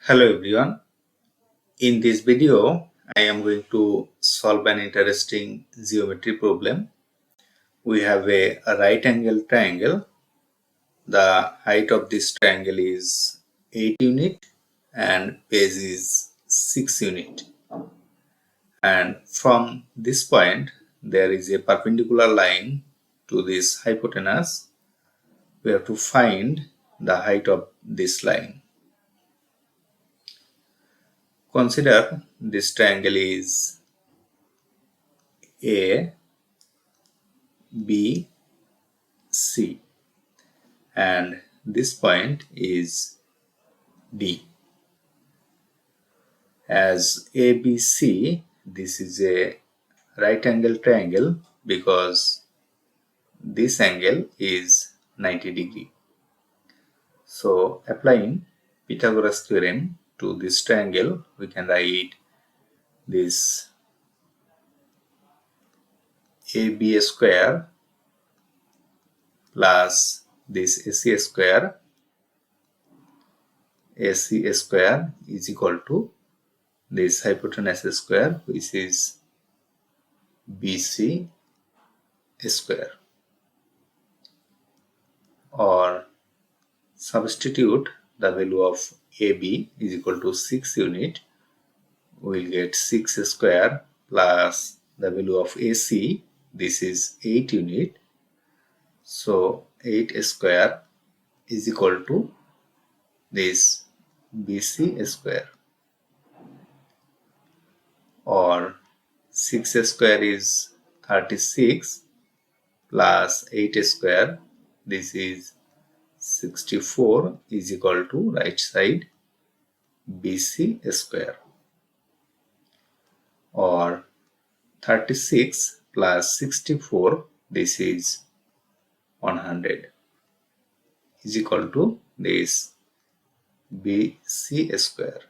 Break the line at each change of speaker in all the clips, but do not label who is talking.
Hello everyone. In this video, I am going to solve an interesting geometry problem. We have a right angle triangle. The height of this triangle is 8 unit and base is 6 unit. And from this point, there is a perpendicular line to this hypotenuse. We have to find the height of this line. Consider this triangle is A, B, C, and this point is D. As ABC, this is a right angle triangle because this angle is 90 degree. So applying Pythagoras theorem to this triangle, we can write this AB square plus this AC square is equal to this hypotenuse square, which is BC square, or substitute the value of AB is equal to 6 unit. We will get 6 square plus the value of AC, this is 8 unit. So 8 square is equal to this BC square, or 6 square is 36 plus 8 square, this is 64 is equal to right side BC square, or 36 plus 64, this is 100 is equal to this BC square,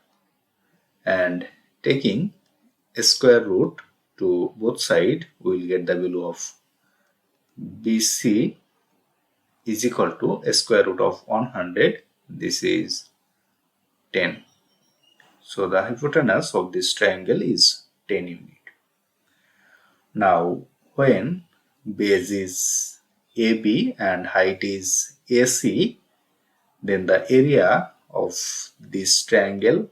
and taking a square root to both sides, we will get the value of BC is equal to a square root of 100, this is 10. So the hypotenuse of this triangle is 10 unit. Now when base is AB and height is AC, then the area of this triangle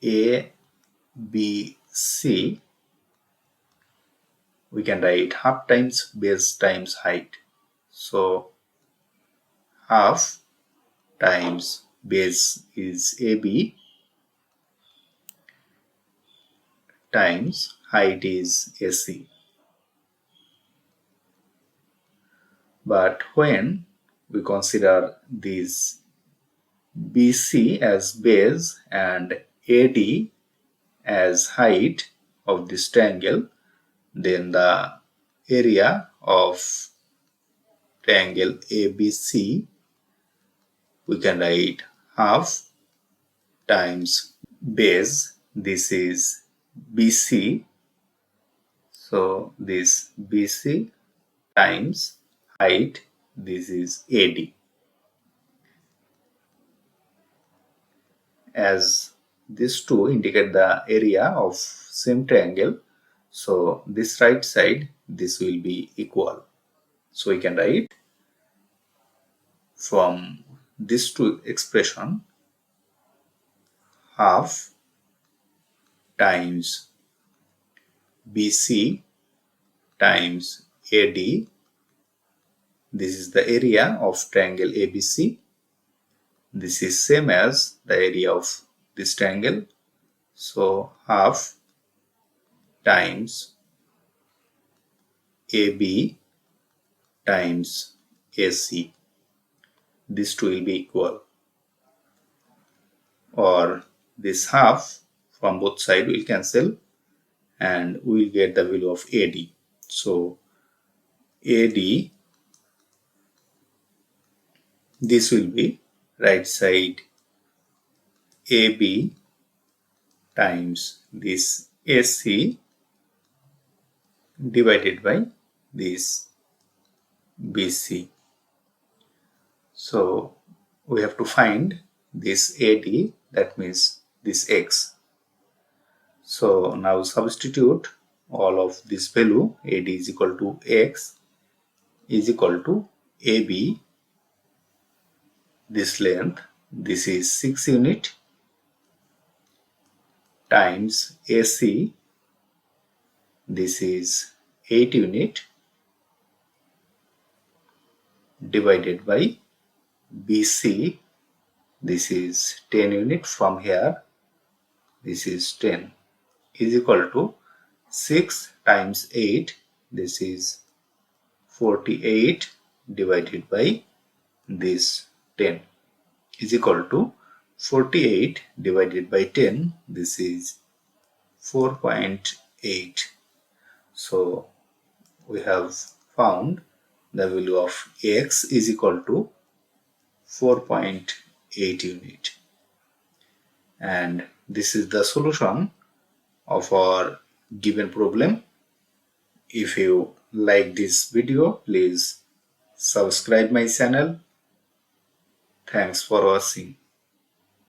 ABC, we can write half times base times height. So half times base is AB times height is AC. But when we consider this BC as base and AD as height of this triangle, then the area of triangle ABC, we can write half times base, this is BC, so this BC times height, this is AD. As these two indicate the area of same triangle, so this right side, this will be equal. So we can write from these two expression, half times BC times AD, this is the area of triangle ABC. This is same as the area of this triangle. So half times AB times AC. These two will be equal. Or this half from both sides will cancel and we will get the value of AD. So AD, this will be right side AB times this AC divided by this BC. So we have to find this AD, that means this x. So now substitute all of this value. AD is equal to x is equal to AB, this length, this is 6 unit, times AC, this is 8 unit, divided by BC, this is 10 unit. From here this is 10, is equal to 6 times 8, this is 48, divided by this 10, is equal to 48 divided by 10, this is 4.8. So we have found the value of x is equal to 4.8 unit, and this is the solution of our given problem. If you like this video, please subscribe my channel. Thanks for watching.